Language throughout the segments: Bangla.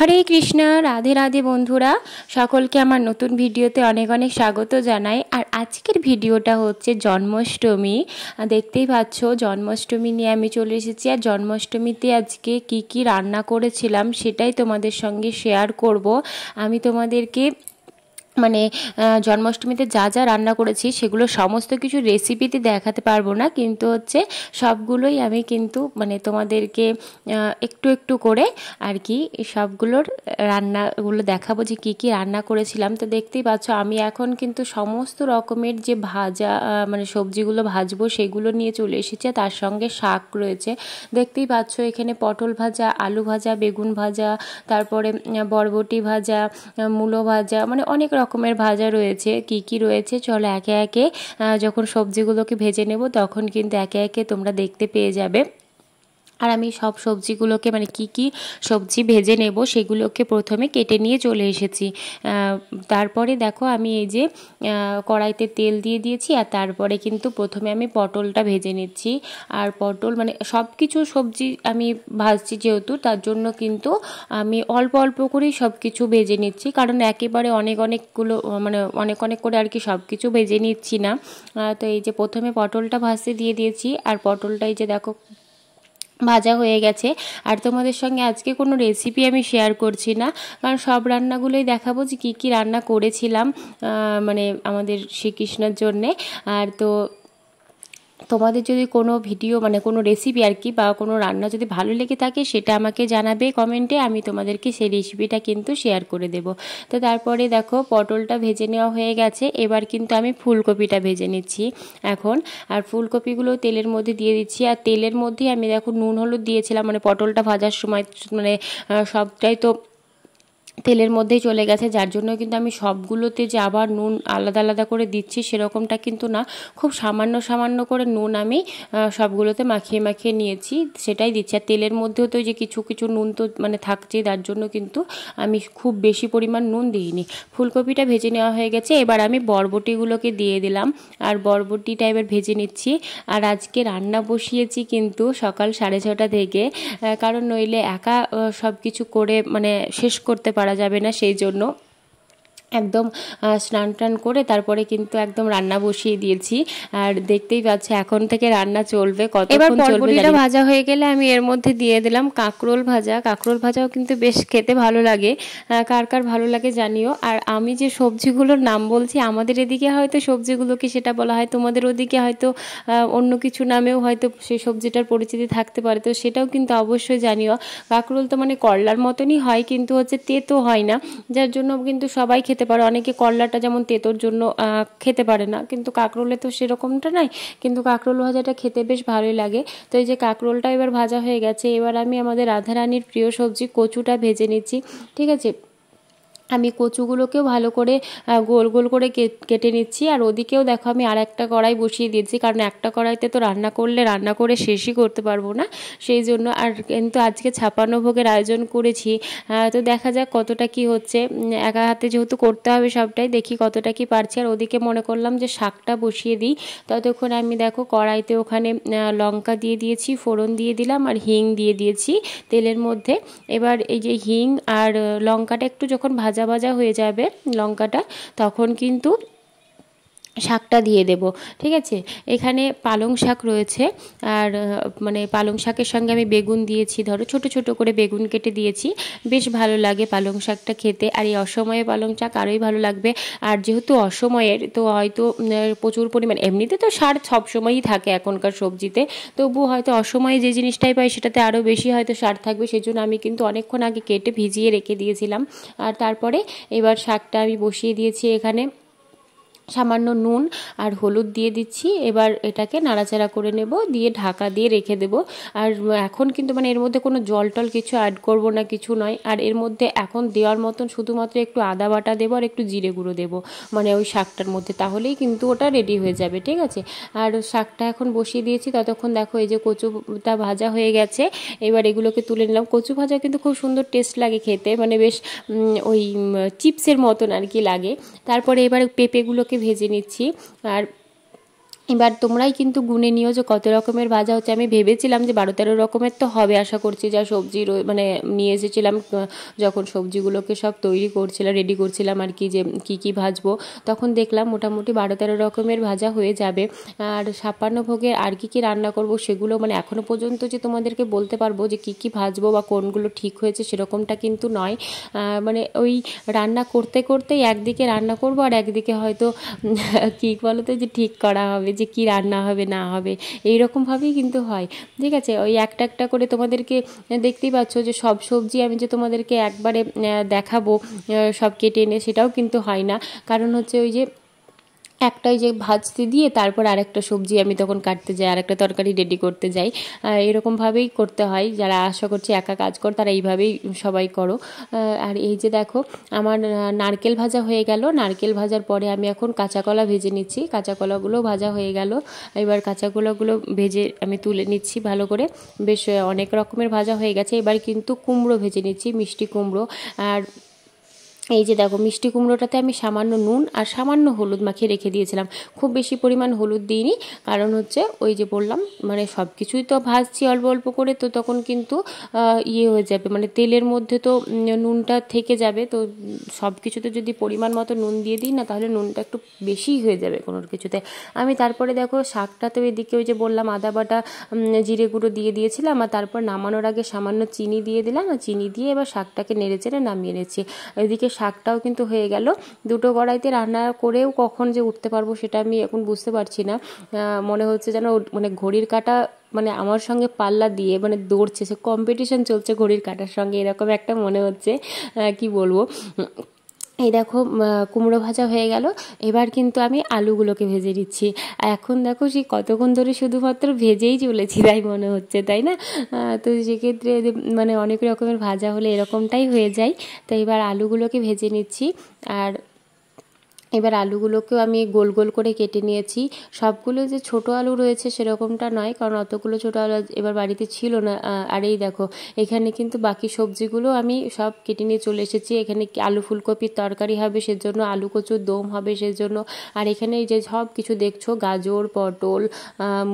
হরে কৃষ্ণ, রাধে রাধে বন্ধুরা, সকলকে আমার নতুন ভিডিওতে অনেক অনেক স্বাগত জানাই। আর আজকের ভিডিওটা হচ্ছে জন্মাষ্টমী। দেখতেই পাচ্ছ জন্মাষ্টমী নিয়ে আমি চলে এসেছি। আর জন্মাষ্টমীতে আজকে কি রান্না করেছিলাম সেটাই তোমাদের সঙ্গে শেয়ার করব। আমি তোমাদেরকে জন্মাষ্টমীতে যা যা রান্না করেছি সেগুলো সমস্ত কিছু রেসিপিতে দেখাতে পারবো না, কিন্তু হচ্ছে সবগুলোই আমি কিন্তু তোমাদেরকে একটু একটু করে আর কি সবগুলোর রান্নাগুলো দেখাবো যে কি রান্না করেছিলাম। তো দেখতেই পাচ্ছ আমি এখন কিন্তু সমস্ত রকমের যে ভাজা সবজিগুলো ভাজবো সেগুলো নিয়ে চলে এসেছে। তার সঙ্গে শাক রয়েছে, দেখতেই পাচ্ছ এখানে পটল ভাজা, আলু ভাজা, বেগুন ভাজা, তারপরে বরবটি ভাজা, মূলো ভাজা, অনেক রকমের ভাজা রয়েছে। কি রয়েছে চলো একে একে যখন সবজিগুলোকে ভেজে নেব তখন কিন্তু একে একে তোমরা দেখতে পেয়ে যাবে। আর আমি সব সবজিগুলোকে কি সবজি ভেজে নেব সেগুলোকে প্রথমে কেটে নিয়ে চলে এসেছি। তারপরে দেখো আমি এই যে কড়াইতে তেল দিয়ে দিয়েছি, আর তারপরে কিন্তু প্রথমে আমি পটলটা ভেজে নিচ্ছি। আর পটল সব কিছু সবজি আমি ভাজছি যেহেতু, তার জন্য কিন্তু আমি অল্প অল্প করেই সব কিছু ভেজে নিচ্ছি, কারণ একেবারে অনেকগুলো অনেক করে আর কি সব কিছু ভেজে নিচ্ছি না। তো এই যে প্রথমে পটলটা ভাজতে দিয়ে দিয়েছি, আর পটলটা এই যে দেখো ভাজা হয়ে গেছে। আর তোমাদের সঙ্গে আজকে কোনো রেসিপি আমি শেয়ার করছি না, কারণ সব রান্নাগুলোই দেখাবো যে কি রান্না করেছিলাম আমাদের শ্রীকৃষ্ণের জন্যে। আর তো তোমাদের যদি কোনো ভিডিও কোনো রেসিপি আর কি বা কোনো রান্না যদি ভালো লেগে থাকে সেটা আমাকে জানাবে কমেন্টে, আমি তোমাদেরকে সেই রেসিপিটা কিন্তু শেয়ার করে দেব। তো তারপরে দেখো পটলটা ভেজে নেওয়া হয়ে গেছে, এবার কিন্তু আমি ফুলকপিটা ভেজে নিচ্ছি এখন। আর ফুলকপিগুলো তেলের মধ্যে দিয়ে দিচ্ছি, আর তেলের মধ্যেই আমি দেখো নুন হলুদ দিয়েছিলাম, পটলটা ভাজার সময় সবটাই তো তেলের মধ্যেই চলে গেছে, যার জন্য কিন্তু আমি সবগুলোতে যে আবার নুন আলাদা আলাদা করে দিচ্ছি সেরকমটা কিন্তু না, খুব সামান্য করে নুন আমি সবগুলোতে মাখিয়ে নিয়েছি সেটাই দিচ্ছি। আর তেলের মধ্যেও তো যে কিছু নুন তো থাকছে, তার জন্য কিন্তু আমি খুব বেশি পরিমাণ নুন দিইনি। ফুলকপিটা ভেজে নেওয়া হয়ে গেছে, এবার আমি বরবটিগুলোকে দিয়ে দিলাম, আর বরবটিটা এবার ভেজে নিচ্ছি। আর আজকে রান্না বসিয়েছি কিন্তু সকাল 6:30 থেকে, কারণ নইলে একা সব কিছু করে শেষ করতে পারা যাবে না, সেই জন্য একদম স্নান টান করে তারপরে কিন্তু একদম রান্না বসিয়ে দিয়েছি। আর দেখতেই পাচ্ছ এখন থেকে রান্না চলবে, কতক্ষণ চলবে। এটা ভাজা হয়ে গেলে আমি এর মধ্যে দিয়ে দিলাম কাঁকরোল ভাজাও কিন্তু বেশ খেতে ভালো লাগে, কার ভালো লাগে জানিও। আর আমি যে সবজিগুলোর নাম বলছি, আমাদের এদিকে হয়তো সবজিগুলোকে সেটা বলা হয়, তোমাদের ওদিকে হয়তো অন্য কিছু নামেও হয়তো সেই সবজিটার পরিচিতি থাকতে পারে, তো সেটাও কিন্তু অবশ্যই জানিও। কাঁকরোল তো করলার মতনই হয়, কিন্তু হচ্ছে তেতো হয় না, যার জন্য কিন্তু সবাই খেতে পারে। অনেকে করলাটা যেমন তেতোর জন্য খেতে পারে না, কিন্তু কাঁকরোলে তো সেরকমটা নাই, কিন্তু কাঁকরোল ভাজাটা খেতে বেশ ভালোই লাগে। তো এই যে কাঁকরোলটা এবার ভাজা হয়ে গেছে, এবার আমি আমাদের রাধারানীর প্রিয় সবজি কচুটা ভেজে নিচ্ছি। ঠিক আছে, আমি কচুগুলোকেও ভালো করে গোল গোল করে কেটে নিচ্ছি। আর ওদিকেও দেখো আমি আর একটা কড়াই বসিয়ে দিয়েছি, কারণ একটা কড়াইতে তো রান্না করে শেষই করতে পারবো না, সেই জন্য। আর কিন্তু আজকে 56 ভোগের আয়োজন করেছি, তো দেখা যাক কতটা কি হচ্ছে। একা হাতে যেহেতু করতে হবে সবটাই, দেখি কতটা কি পারছি। আর ওদিকে মনে করলাম যে শাকটা বসিয়ে দিই, ততক্ষণ আমি দেখো কড়াইতে ওখানে লঙ্কা দিয়ে দিয়েছি, ফোড়ন দিয়ে দিলাম, আর হিং দিয়ে দিয়েছি তেলের মধ্যে। এবার এই যে হিং আর লঙ্কাটা একটু যখন ভাজা হয়ে যাবে লঙ্কাটা, তখন কিন্তু শাকটা দিয়ে দেব। ঠিক আছে, এখানে পালং শাক রয়েছে, আর পালং শাকের সঙ্গে আমি বেগুন দিয়েছি, ধরো ছোট করে বেগুন কেটে দিয়েছি, বেশ ভালো লাগে পালং শাকটা খেতে। আর এই অসময়ে পালং শাক আরোই ভালো লাগবে। আর যেহেতু অসময়ের, তো হয়তো প্রচুর পরিমাণ, এমনিতে তো সার সবসময়ই থাকে এখনকার সবজিতে, তবুও হয়তো অসময়ে যে জিনিসটাই পাই সেটাতে আরও বেশি হয়তো সার থাকবে, সেজন্য আমি কিন্তু অনেকক্ষণ আগে কেটে ভিজিয়ে রেখে দিয়েছিলাম। আর তারপরে এবার শাকটা আমি বসিয়ে দিয়েছি, এখানে সামান্য নুন আর হলুদ দিয়ে দিচ্ছি। এবার এটাকে নাড়াচাড়া করে নেব, দিয়ে ঢাকা দিয়ে রেখে দেব। আর এখন কিন্তু এর মধ্যে কোনো জল টল কিছু অ্যাড করব না, কিছু নয়। আর এর মধ্যে এখন দেওয়ার মতন শুধুমাত্র একটু আদা বাটা দেবো আর একটু জিরে গুঁড়ো দেবো ওই শাকটার মধ্যে, তাহলেই কিন্তু ওটা রেডি হয়ে যাবে। ঠিক আছে, আর শাকটা এখন বসিয়ে দিয়েছি, ততক্ষণ দেখো এই যে কচুটা ভাজা হয়ে গেছে, এবার এগুলোকে তুলে নিলাম। কচু ভাজা কিন্তু খুব সুন্দর টেস্ট লাগে খেতে, বেশ ওই চিপসের মতন আর কি লাগে। তারপরে এবার পেঁপেগুলোকে ভেজে নিচ্ছি। আর এবার তোমরাই কিন্তু গুনে নিও যে কত রকমের ভাজা হচ্ছে। আমি ভেবেছিলাম যে 12-13 রকমের তো হবে আশা করছি, যা সবজি মানে নিয়ে এসেছিলাম যখন সবজিগুলোকে সব তৈরি করছিলাম, রেডি করছিলাম আর কি, যে কী কী ভাজবো, তখন দেখলাম মোটামুটি 12-13 রকমের ভাজা হয়ে যাবে। আর 56 ভোগের আর কী কী রান্না করব সেগুলো মানে এখনও পর্যন্ত যে তোমাদেরকে বলতে পারবো যে কী কী ভাজবো বা কোনগুলো ঠিক হয়েছে সেরকমটা কিন্তু নয়। মানে ওই রান্না করতে করতেই একদিকে রান্না করব আর একদিকে হয়তো কী বলো তো, যে ঠিক করা হবে যে কী রান্না হবে না হবে, এইরকমভাবেই কিন্তু হয়। ঠিক আছে, ওই একটা একটা করে তোমাদেরকে দেখতেই পাচ্ছ যে সব সবজি আমি যে তোমাদেরকে একবারে দেখাবো সব কেটে এনে, সেটাও কিন্তু হয় না। কারণ হচ্ছে ওই যে একটাই যে ভাজতে দিয়ে তারপর আরেকটা সবজি আমি তখন কাটতে যাই, আরেকটা তরকারি রেডি করতে যাই, এরকমভাবেই করতে হয়। যারা আশা করছি একা কাজ কর তারা এইভাবেই সবাই করো। আর এই যে দেখো আমার নারকেল ভাজা হয়ে গেল। নারকেল ভাজার পরে আমি এখন কাঁচা কলা ভেজে নিচ্ছি। কাঁচা কলাগুলো ভাজা হয়ে গেল। এবার কাঁচা কলাগুলো ভেজে আমি তুলে নিচ্ছি ভালো করে। বেশ অনেক রকমের ভাজা হয়ে গেছে। এবার কিন্তু কুমড়ো ভেজে নিচ্ছি, মিষ্টি কুমড়ো। আর এই যে দেখো মিষ্টি কুমড়োটাতে আমি সামান্য নুন আর সামান্য হলুদ মাখিয়ে রেখে দিয়েছিলাম। খুব বেশি পরিমাণ হলুদ দিইনি, কারণ হচ্ছে ওই যে বললাম মানে সব কিছুই তো ভাজছি অল্প অল্প করে, তো তখন কিন্তু ইয়ে হয়ে যাবে, মানে তেলের মধ্যে তো নুনটা থেকে যাবে। তো সব কিছুতে যদি পরিমাণ মতো নুন দিয়ে দিই না, তাহলে নুনটা একটু বেশিই হয়ে যাবে কোনো কিছুতে। আমি তারপরে দেখো শাকটাতেও এদিকে ওই যে বললাম আদা বাটা জিরে গুঁড়ো দিয়ে দিয়েছিলাম, আর তারপর নামানোর আগে সামান্য চিনি দিয়ে দিলাম। আর চিনি দিয়ে এবার শাকটাকে নেড়ে চেড়ে নামিয়ে নিচ্ছি। এদিকে শাকটাও কিন্তু হয়ে গেল। দুটো কড়াইতে রান্না করেও কখন যে উঠতে পারবো সেটা আমি এখন বুঝতে পারছি না। মনে হচ্ছে যেন মানে ঘড়ির কাঁটা মানে আমার সঙ্গে পাল্লা দিয়ে মানে দৌড়ছে, সে কম্পিটিশন চলছে ঘড়ির কাঁটার সঙ্গে, এরকম একটা মনে হচ্ছে। কি বলবো। এই দেখো কুমড়ো ভাজা হয়ে গেল। এবার কিন্তু আমি আলুগুলোকে ভেজে দিচ্ছি। এখন দেখো সেই কতক্ষণ ধরে শুধুমাত্র ভেজেই চলেছি তাই মনে হচ্ছে, তাই না? তো সেক্ষেত্রে মানে অনেক রকমের ভাজা হলে এরকমটাই হয়ে যায়। তো এবার আলুগুলোকে ভেজে নিচ্ছি। আর এবার আলুগুলোকেও আমি গোল গোল করে কেটে নিয়েছি। সবগুলো যে ছোট আলু রয়েছে সেরকমটা নয়, কারণ অতগুলো ছোট আলু এবার বাড়িতে ছিল না। আর এই দেখো এখানে কিন্তু বাকি সবজিগুলো আমি সব কেটে নিয়ে চলে এসেছি। এখানে আলু ফুলকপির তরকারি হবে, সেজন্য আলু কচুর দম হবে সেজন্য। আর এখানে এই যে সব কিছু দেখছো, গাজর, পটল,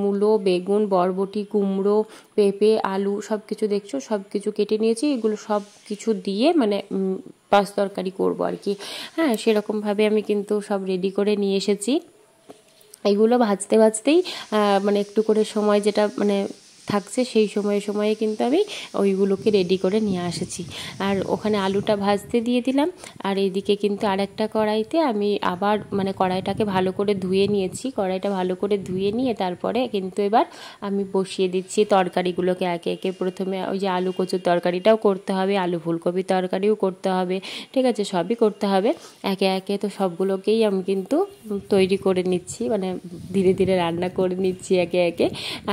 মূলো, বেগুন, বরবটি, কুমড়ো, পেঁপে, আলু সব কিছু দেখছো, সব কিছু কেটে নিয়েছি। এগুলো সব কিছু দিয়ে মানে পাঁচ তরকারি করবো আর কি। হ্যাঁ, সেরকমভাবে আমি কিন্তু সব রেডি করে নিয়ে এসেছি। এইগুলো ভাজতে ভাজতেই মানে একটু করে সময় যেটা মানে থাকছে সেই সময়ে কিন্তু আমি ওইগুলোকে রেডি করে নিয়ে এসেছি। আর ওখানে আলুটা ভাজতে দিয়ে দিলাম। আর এইদিকে কিন্তু আরেকটা কড়াইতে আমি আবার মানে কড়াইটাকে ভালো করে ধুয়ে নিয়েছি। কড়াইটা ভালো করে ধুয়ে নিয়ে তারপরে কিন্তু এবার আমি বসিয়ে দিচ্ছি তরকারিগুলোকে একে একে। প্রথমে ওই যে আলু কচুর তরকারিটাও করতে হবে, আলু ফুলকপির তরকারিও করতে হবে, ঠিক আছে, সবই করতে হবে একে একে। তো সবগুলোকেই আমি কিন্তু তৈরি করে নিচ্ছি, মানে ধীরে ধীরে রান্না করে নিচ্ছি একে একে।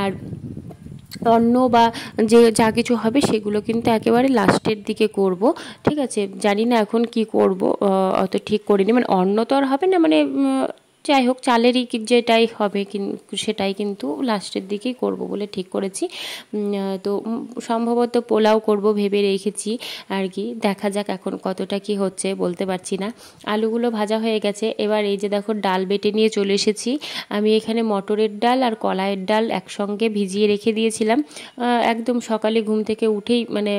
আর অন্ন বা যে যা কিছু হবে সেগুলো কিন্তু একেবারে লাস্টের দিকে করব, ঠিক আছে। জানি না এখন কি করব, অত ঠিক করিনি। মানে অন্ন তো আর হবে না, মানে যাই হোক চালেরই যেটাই হবে সেটাই কিন্তু লাস্টের দিকেই করব বলে ঠিক করেছি। তো সম্ভবত পোলাও করব ভেবে রেখেছি আর কি। দেখা যাক এখন কতটা কি হচ্ছে বলতে পারছি না। আলুগুলো ভাজা হয়ে গেছে। এবার এই যে দেখো ডাল বেটে নিয়ে চলে এসেছি। আমি এখানে মটরের ডাল আর কলাইয়ের ডাল একসঙ্গে ভিজিয়ে রেখে দিয়েছিলাম। একদম সকালে ঘুম থেকে উঠেই মানে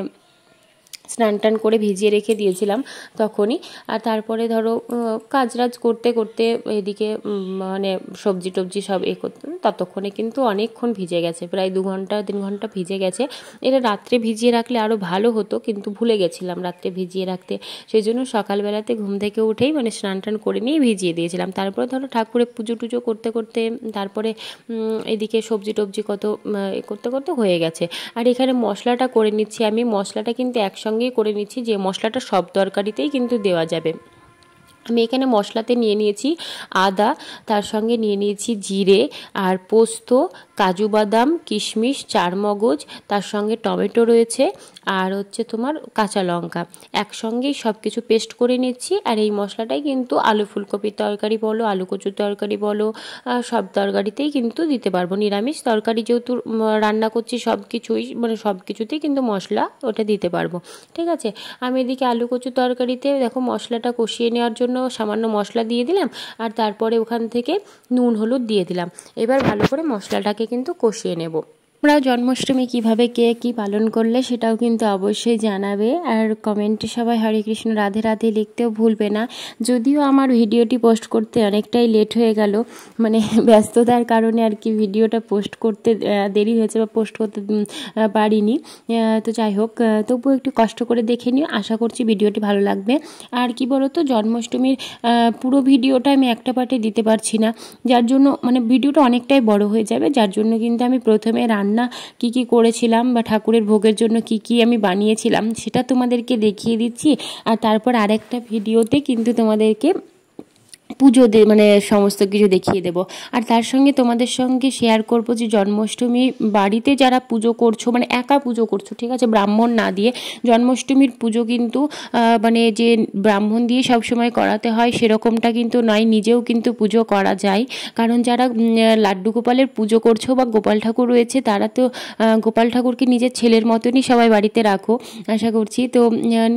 স্নান টান করে ভিজিয়ে রেখে দিয়েছিলাম তখনই। আর তারপরে ধরো কাজরাজ করতে করতে এদিকে মানে সবজি টবজি সব করতে ততক্ষণে কিন্তু অনেকক্ষণ ভিজে গেছে, প্রায় 2 ঘন্টা 3 ঘন্টা ভিজে গেছে। এটা রাত্রে ভিজিয়ে রাখলে আরও ভালো হতো, কিন্তু ভুলে গেছিলাম রাত্রে ভিজিয়ে রাখতে। সেই জন্য সকালবেলাতে ঘুম থেকে উঠেই মানে স্নান টান করে নিয়ে ভিজিয়ে দিয়েছিলাম। তারপরে ধরো ঠাকুরের পুজো টুজো করতে করতে তারপরে এদিকে সবজি টবজি করতে করতে হয়ে গেছে। আর এখানে মশলাটা করে নিচ্ছি আমি। মশলাটা কিন্তু একসঙ্গেই করে নিচ্ছি, যে মশলাটা সব তরকারিতেই কিন্তু দেওয়া যাবে। আমি এখানে মশলাতে নিয়ে নিয়েছি আদা, তার সঙ্গে নিয়ে নিয়েছি জিরে আর পোস্ত, কাজু বাদাম, কিশমিশ, চারমগজ, তার সঙ্গে টমেটো রয়েছে, আর হচ্ছে তোমার কাঁচা লঙ্কা। একসঙ্গেই সব কিছু পেস্ট করে নিচ্ছি। আর এই মশলাটাই কিন্তু আলু ফুলকপির তরকারি বলো, আলু কচুর তরকারি বলো, সব তরকারিতেই কিন্তু দিতে পারবো। নিরামিষ তরকারি যেহেতু রান্না করছি সব কিছুই মানে সব কিছুতেই কিন্তু মশলা ওটা দিতে পারবো, ঠিক আছে। আমি এদিকে আলু কচুর তরকারিতে দেখো মশলাটা কষিয়ে নেওয়ার জন্য সামান্য মশলা দিয়ে দিলাম, আর তারপরে ওখান থেকে নুন হলুদ দিয়ে দিলাম। এবার ভালো করে মশলাটাকে কিন্তু কষিয়ে নেব। তোমরাও জন্মাষ্টমী কীভাবে কে কী পালন করলে সেটাও কিন্তু অবশ্যই জানাবে, আর কমেন্টে সবাই হরে কৃষ্ণ রাধে রাধে লিখতেও ভুলবে না। যদিও আমার ভিডিওটি পোস্ট করতে অনেকটাই লেট হয়ে গেল, মানে ব্যস্ততার কারণে আর কি ভিডিওটা পোস্ট করতে দেরি হয়েছে বা পোস্ট করতে পারিনি। তো যাই হোক, তবুও একটু কষ্ট করে দেখে নিও, আশা করছি ভিডিওটি ভালো লাগবে। আর কি বলো তো, জন্মাষ্টমীর পুরো ভিডিওটা আমি একটা পার্টে দিতে পারছি না, যার জন্য মানে ভিডিওটা অনেকটাই বড় হয়ে যাবে, যার জন্য কিন্তু আমি প্রথমে রান্না কি করেছিলাম বা ঠাকুরের ভোগের জন্য কি আমি বানিয়েছিলাম সেটা তোমাদেরকে দেখিয়ে দিচ্ছি, আর তারপর আরেকটা ভিডিওতে কিন্তু তোমাদেরকে পুজো মানে সমস্ত কিছু দেখিয়ে দেব। আর তার সঙ্গে তোমাদের সঙ্গে শেয়ার করব যে জন্মাষ্টমী বাড়িতে যারা পুজো করছো, মানে একা পুজো করছো, ঠিক আছে, ব্রাহ্মণ না দিয়ে, জন্মাষ্টমীর পুজো কিন্তু মানে যে ব্রাহ্মণ দিয়ে সবসময় করাতে হয় সেরকমটা কিন্তু নয়, নিজেও কিন্তু পুজো করা যায়। কারণ যারা লাড্ডু গোপালের পুজো করছো বা গোপাল ঠাকুর রয়েছে, তারা তো গোপাল ঠাকুরকে নিজের ছেলের মতনই সবাই বাড়িতে রাখো আশা করছি। তো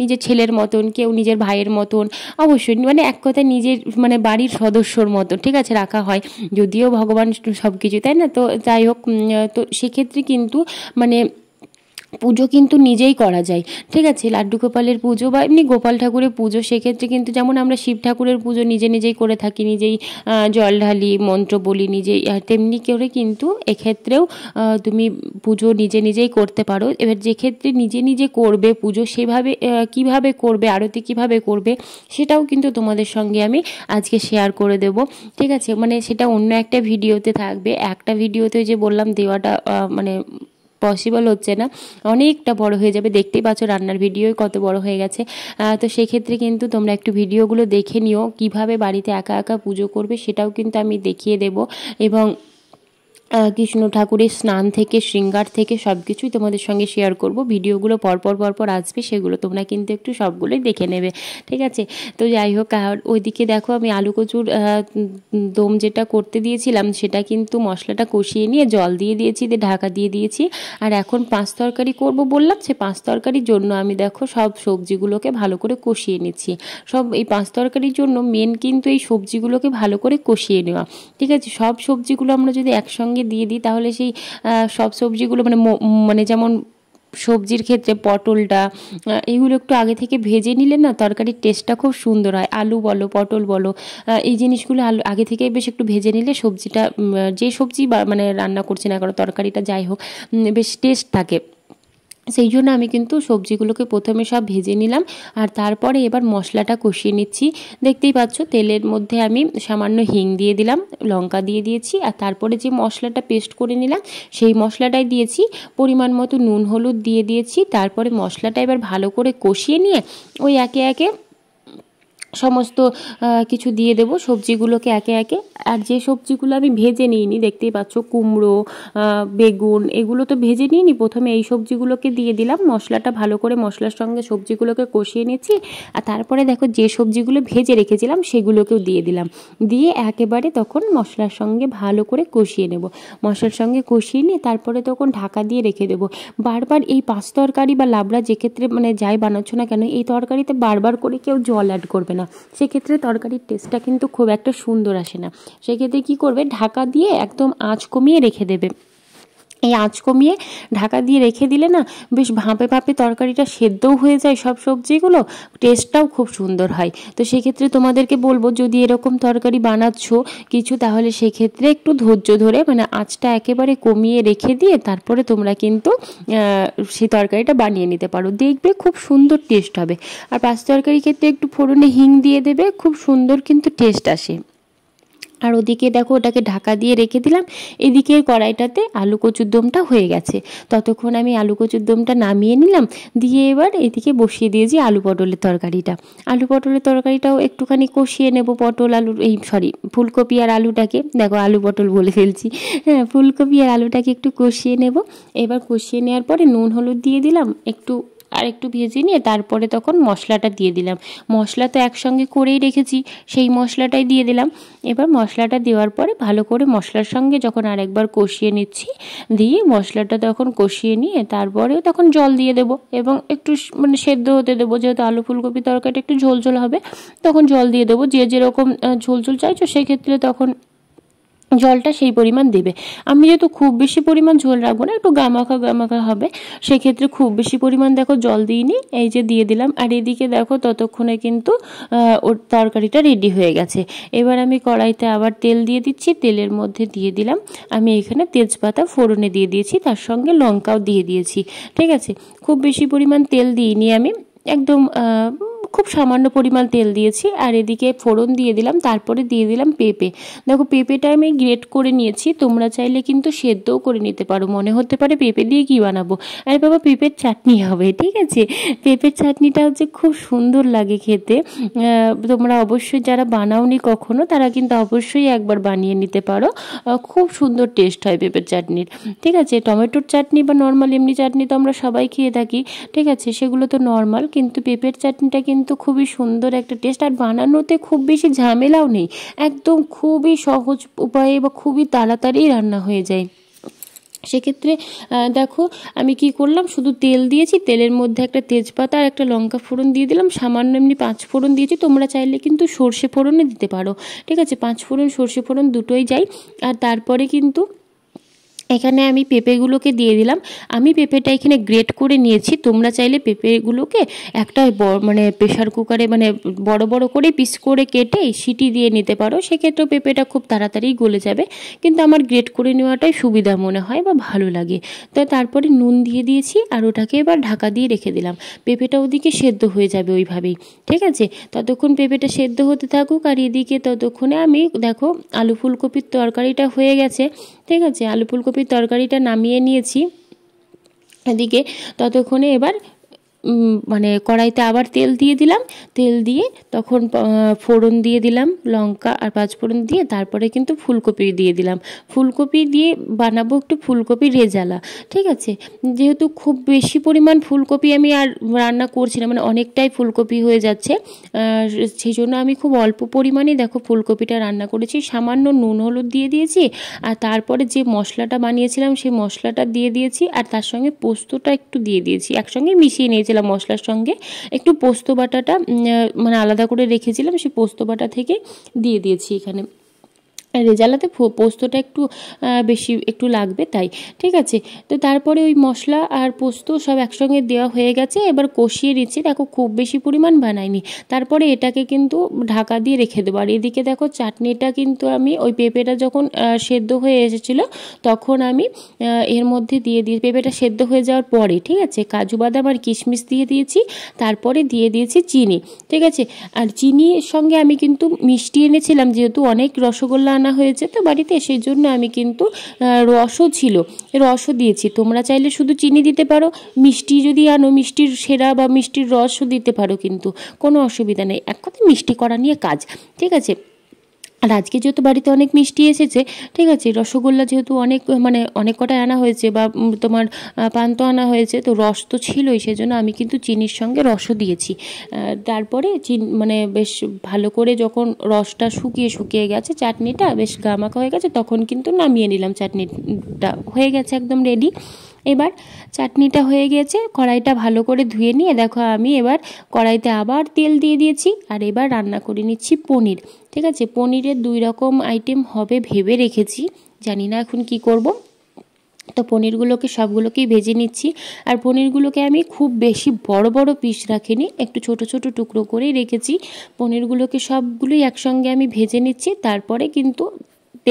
নিজের ছেলের মতন, কেউ নিজের ভাইয়ের মতন, অবশ্যই মানে এক কথায় নিজের মানে বাড়ির সদস্যর মতো, ঠিক আছে, রাখা হয়। যদিও ভগবান সব কিছু, তাই না? তো যাই হোক, তো সেক্ষেত্রে কিন্তু মানে পুজো কিন্তু নিজেই করা যায়, ঠিক আছে, লাড্ডু গোপালের পুজো বা এমনি গোপাল ঠাকুরের পুজো। সেক্ষেত্রে কিন্তু যেমন আমরা শিব ঠাকুরের পুজো নিজেই করে থাকি, নিজেই জল ঢালি, মন্ত্র বলি নিজেই, তেমনি করে কিন্তু এক্ষেত্রেও তুমি পুজো নিজেই করতে পারো। এবার যে ক্ষেত্রে নিজে করবে পুজো, সেভাবে কিভাবে করবে, আরতি কিভাবে করবে, সেটাও কিন্তু তোমাদের সঙ্গে আমি আজকে শেয়ার করে দেব, ঠিক আছে। মানে সেটা অন্য একটা ভিডিওতে থাকবে, একটা ভিডিওতে যে বললাম দেওয়াটা মানে পসিবল হচ্ছে না, অনেকটা বড় হয়ে যাবে। দেখতেই পাচ্ছ রান্নার ভিডিওই কত বড় হয়ে গেছে। তো সেক্ষেত্রে কিন্তু তোমরা একটু ভিডিওগুলো দেখে নিও, কিভাবে বাড়িতে একা পুজো করবে সেটাও কিন্তু আমি দেখিয়ে দেব। এবং কৃষ্ণ ঠাকুরের স্নান থেকে শৃঙ্গার থেকে সব কিছুই তোমাদের সঙ্গে শেয়ার করব। ভিডিওগুলো পরপর আসবে, সেগুলো তোমরা কিন্তু একটু সবগুলোই দেখে নেবে, ঠিক আছে। তো যাই হোক, ওইদিকে দেখো আমি আলু কচুর দম যেটা করতে দিয়েছিলাম সেটা কিন্তু মশলাটা কষিয়ে নিয়ে জল দিয়ে দিয়েছি, দিয়ে ঢাকা দিয়ে দিয়েছি। আর এখন পাঁচ তরকারি করব বললাম, সে পাঁচ তরকারির জন্য আমি দেখো সব সবজিগুলোকে ভালো করে কষিয়ে নিচ্ছি। সব এই পাঁচ তরকারির জন্য মেন কিন্তু এই সবজিগুলোকে ভালো করে কষিয়ে নেওয়া, ঠিক আছে। সব সবজিগুলো আমরা যদি একসঙ্গে দিয়ে দিই তাহলে সেই সব সবজিগুলো মানে যেমন সবজির ক্ষেত্রে পটলটা এগুলো একটু আগে থেকে ভেজে নিলে না তরকারির টেস্টটা খুব সুন্দর হয়। আলু বলো, পটল বলো, এই জিনিসগুলো আগে থেকে বেশ একটু ভেজে নিলে সবজিটা, যে সবজি মানে রান্না করছি না কারণ তরকারিটা যাই হোক বেশ টেস্ট থাকে। সেই জন্য আমি কিন্তু সবজিগুলোকে প্রথমে সব ভেজে নিলাম, আর তারপরে এবার মশলাটা কষিয়ে নিচ্ছি। দেখতেই পাচ্ছ তেলের মধ্যে আমি সামান্য হিং দিয়ে দিলাম, লঙ্কা দিয়ে দিয়েছি, আর তারপরে যে মশলাটা পেস্ট করে নিলাম সেই মশলাটাই দিয়েছি, পরিমাণ মতো নুন হলুদ দিয়ে দিয়েছি। তারপরে মশলাটা এবার ভালো করে কষিয়ে নিয়ে ওই একে সমস্ত কিছু দিয়ে দেবো, সবজিগুলোকে একে। আর যে সবজিগুলো আমি ভেজে নিইনি, দেখতেই পাচ্ছ কুমড়ো, বেগুন, এগুলো তো ভেজে নিইনি, প্রথমে এই সবজিগুলোকে দিয়ে দিলাম। মশলাটা ভালো করে মশলার সঙ্গে সবজিগুলোকে কষিয়ে নিচ্ছি, আর তারপরে দেখো যে সবজিগুলো ভেজে রেখেছিলাম সেগুলোকেও দিয়ে দিলাম, দিয়ে একেবারে তখন মশলার সঙ্গে ভালো করে কষিয়ে নেব। মশলার সঙ্গে কষিয়ে নিয়ে তারপরে তখন ঢাকা দিয়ে রেখে দেবো। বারবার এই পাঁচ তরকারি বা লাবড়া যে ক্ষেত্রে মানে যাই বানাচ্ছ না কেন, এই তরকারিতে বারবার করে কেউ জল অ্যাড করবে না, সেক্ষেত্রে তরকারির টেস্টটা কিন্তু খুব একটা সুন্দর আসে না। সেক্ষেত্রে কী করবে, ঢাকা দিয়ে একদম আঁচ কমিয়ে রেখে দেবে। এই আঁচ কমিয়ে ঢাকা দিয়ে রেখে দিলে না বেশ ভাপে তরকারিটা সেদ্ধও হয়ে যায়, সব সবজিগুলো টেস্টটাও খুব সুন্দর হয়। তো সেক্ষেত্রে তোমাদেরকে বলবো, যদি এরকম তরকারি বানাচ্ছ কিছু, তাহলে সেক্ষেত্রে একটু ধৈর্য ধরে মানে আঁচটা একেবারে কমিয়ে রেখে দিয়ে তারপরে তোমরা কিন্তু সেই তরকারিটা বানিয়ে নিতে পারো, দেখবে খুব সুন্দর টেস্ট হবে। আর পাঁচ তরকারির ক্ষেত্রে একটু ফোড়নে হিং দিয়ে দেবে, খুব সুন্দর কিন্তু টেস্ট আসে। আর ওদিকে দেখো ওটাকে ঢাকা দিয়ে রেখে দিলাম, এদিকে কড়াইটাতে আলু কচুর দমটা হয়ে গেছে। ততক্ষণ আমি আলু কচুর দমটা নামিয়ে নিলাম, দিয়ে এবার এদিকে বসিয়ে দিয়েছি আলু পটলের তরকারিটা। আলু পটলের তরকারিটাও একটুখানি কষিয়ে নেব, পটল আলুর ফুলকপি আর আলুটাকে, দেখো আলু পটল বলে ফেলছি, হ্যাঁ, ফুলকপি আর আলুটাকে একটু কষিয়ে নেব। এবার কষিয়ে নেওয়ার পরে নুন হলুদ দিয়ে দিলাম, একটু আর একটু ভেজে নিয়ে তারপরে তখন মশলাটা দিয়ে দিলাম। মশলা তো একসঙ্গে করেই রেখেছি, সেই মশলাটাই দিয়ে দিলাম। এবার মশলাটা দেওয়ার পরে ভালো করে মশলার সঙ্গে যখন আরেকবার কষিয়ে নিচ্ছি, দিয়ে মশলাটা তখন কষিয়ে নিয়ে তারপরেও তখন জল দিয়ে দেবো এবং একটু মানে সেদ্ধ হতে দেবো। যেহেতু আলু ফুলকপি তরকারিটা একটু ঝোল ঝোল হবে, তখন জল দিয়ে দেবো। যে যেরকম ঝোল ঝোল চাইছো সেক্ষেত্রে তখন জলটা সেই পরিমাণ দেবে। আমি যেহেতু খুব বেশি পরিমাণ ঝোল রাখবো না, একটু গামাখা গামাখা হবে, সেক্ষেত্রে খুব বেশি পরিমাণ দেখো জল দিইনি, এই যে দিয়ে দিলাম। আর এদিকে দেখো ততক্ষণে কিন্তু ওর তরকারিটা রেডি হয়ে গেছে। এবার আমি কড়াইতে আবার তেল দিয়ে দিচ্ছি, তেলের মধ্যে দিয়ে দিলাম আমি এখানে তেজপাতা ফোড়নে দিয়ে দিয়েছি, তার সঙ্গে লঙ্কাও দিয়ে দিয়েছি। ঠিক আছে, খুব বেশি পরিমাণ তেল দিইনি আমি, একদম খুব সামান্য পরিমাণ তেল দিয়েছি। আর এদিকে ফোড়ন দিয়ে দিলাম, তারপরে দিয়ে দিলাম পেঁপে। দেখো পেঁপেটা আমি গ্রেট করে নিয়েছি, তোমরা চাইলে কিন্তু সেদ্ধও করে নিতে পারো। মনে হতে পারে পেঁপে দিয়ে কী বানাবো, আরে বাবা পেঁপের চাটনি হবে। ঠিক আছে, পেঁপের চাটনিটা হচ্ছে খুব সুন্দর লাগে খেতে। তোমরা অবশ্যই যারা বানাওনি কখনো তারা কিন্তু অবশ্যই একবার বানিয়ে নিতে পারো, খুব সুন্দর টেস্ট হয় পেঁপের চাটনির। ঠিক আছে, টমেটোর চাটনি বা নর্মাল এমনি চাটনি তো আমরা সবাই খেয়ে থাকি, ঠিক আছে, সেগুলো তো নর্মাল, কিন্তু পেঁপের চাটনিটা কিন্তু খুবই সুন্দর একটা টেস্ট। আর বানানোতে খুব বেশি ঝামেলাও নেই, একদম খুবই সহজ উপায়ে বা খুবই তাড়াতাড়ি রান্না হয়ে যায়। সেক্ষেত্রে দেখো আমি কি করলাম, শুধু তেল দিয়েছি, তেলের মধ্যে একটা তেজপাতা আর একটা লঙ্কা ফোড়ন দিয়ে দিলাম, সামান্য এমনি 5 ফোড়ন দিয়েছি। তোমরা চাইলে কিন্তু সর্ষে ফোড়নে দিতে পারো। ঠিক আছে, 5 ফোড়ন সর্ষে ফোড়ন দুটোই যায়। আর তারপরে কিন্তু এখানে আমি পেঁপেগুলোকে দিয়ে দিলাম। আমি পেঁপেটা এখানে গ্রেট করে নিয়েছি, তোমরা চাইলে পেঁপেগুলোকে একটা মানে প্রেশার কুকারে মানে বড় বড় করে পিস করে কেটে সিটি দিয়ে নিতে পারো, সেক্ষেত্রেও পেঁপেটা খুব তাড়াতাড়ি গলে যাবে। কিন্তু আমার গ্রেট করে নেওয়াটাই সুবিধা মনে হয় বা ভালো লাগে। তো তারপরে নুন দিয়ে দিয়েছি আর ওটাকে এবার ঢাকা দিয়ে রেখে দিলাম। পেঁপেটা ওদিকে সেদ্ধ হয়ে যাবে ওইভাবেই। ঠিক আছে, ততক্ষণ পেঁপেটা সেদ্ধ হতে থাকুক। আর এদিকে ততক্ষণে আমি দেখো আলু ফুলকপির তরকারিটা হয়ে গেছে। ঠিক আছে, আলু ফুলকপির তরকারিটা নামিয়ে নিয়েছি। এদিকে ততক্ষণে এবার মানে কড়াইতে আবার তেল দিয়ে দিলাম, তেল দিয়ে তখন ফোড়ন দিয়ে দিলাম, লঙ্কা আর 5 ফোড়ন দিয়ে তারপরে কিন্তু ফুলকপি দিয়ে দিলাম। ফুলকপি দিয়ে বানাবো একটু ফুলকপি রেজালা। ঠিক আছে, যেহেতু খুব বেশি পরিমাণ ফুলকপি আমি আর রান্না করছি না, মানে অনেকটাই ফুলকপি হয়ে যাচ্ছে, সেই জন্য আমি খুব অল্প পরিমাণে দেখো ফুলকপিটা রান্না করেছি। সামান্য নুন হলুদ দিয়ে দিয়েছি, আর তারপরে যে মশলাটা বানিয়েছিলাম সেই মশলাটা দিয়ে দিয়েছি, আর তার সঙ্গে পোস্তটা একটু দিয়ে দিয়েছি, একসঙ্গে মিশিয়ে নিয়েছিলাম মশলার সঙ্গে। একটু পোস্ত বাটাটা মানে আলাদা করে রেখেছিলাম, সেই পোস্ত বাটা থেকে দিয়ে দিয়েছি এখানে। রেজালাতে পোস্তটা একটু বেশি একটু লাগবে তাই। ঠিক আছে, তো তারপরে ওই মশলা আর পোস্ত সব একসঙ্গে দেওয়া হয়ে গেছে, এবার কষিয়ে নিচ্ছি। দেখো খুব বেশি পরিমাণ বানাইনি, তারপরে এটাকে কিন্তু ঢাকা দিয়ে রেখে দেবো। আর এদিকে দেখো চাটনিটা কিন্তু আমি ওই পেঁপেটা যখন সেদ্ধ হয়ে এসেছিলো তখন আমি এর মধ্যে দিয়ে পেঁপেটা সেদ্ধ হয়ে যাওয়ার পরে, ঠিক আছে, কাজু বাদাম আর কিশমিশ দিয়ে দিয়েছি, তারপরে দিয়ে দিয়েছি চিনি। ঠিক আছে, আর চিনির সঙ্গে আমি কিন্তু মিষ্টি এনেছিলাম, যেহেতু অনেক রসগোল্লা আনা হয়েছে তো বাড়িতে, সেই জন্য আমি কিন্তু রসও ছিল, রসও দিয়েছি। তোমরা চাইলে শুধু চিনি দিতে পারো, মিষ্টি যদি আনো মিষ্টির সেরা বা মিষ্টির রসও দিতে পারো, কিন্তু কোনো অসুবিধা নেই, এক কথা মিষ্টি করা নিয়ে কাজ। ঠিক আছে, আর আজকে যেহেতু বাড়িতে অনেক মিষ্টি এসেছে, ঠিক আছে, রসগোল্লা যেহেতু অনেক কটাই আনা হয়েছে বা তোমার পান্তা আনা হয়েছে, তো রস তো ছিলই, সেজন্য আমি কিন্তু চিনির সঙ্গে রসও দিয়েছি। তারপরে মানে বেশ ভালো করে যখন রসটা শুকিয়ে গেছে, চাটনিটা বেশ গামাখা হয়ে গেছে, তখন কিন্তু নামিয়ে নিলাম। চাটনিটা হয়ে গেছে একদম রেডি। এবার চাটনিটা হয়ে গেছে, কড়াইটা ভালো করে ধুয়ে নিয়ে দেখো আমি এবার কড়াইতে আবার তেল দিয়ে দিয়েছি, আর এবার রান্না করে নিচ্ছি পনির। ঠিক আছে, পনিরের 2 রকম আইটেম হবে ভেবে রেখেছি, জানি না এখন কি করব। তো পনিরগুলোকে সবগুলোকেই ভেজে নিচ্ছি। আর পনিরগুলোকে আমি খুব বেশি বড় বড় পিস রাখিনি, একটু ছোট ছোট টুকরো করেই রেখেছি। পনিরগুলোকে সবগুলোই একসঙ্গে আমি ভেজে নিচ্ছি, তারপরে কিন্তু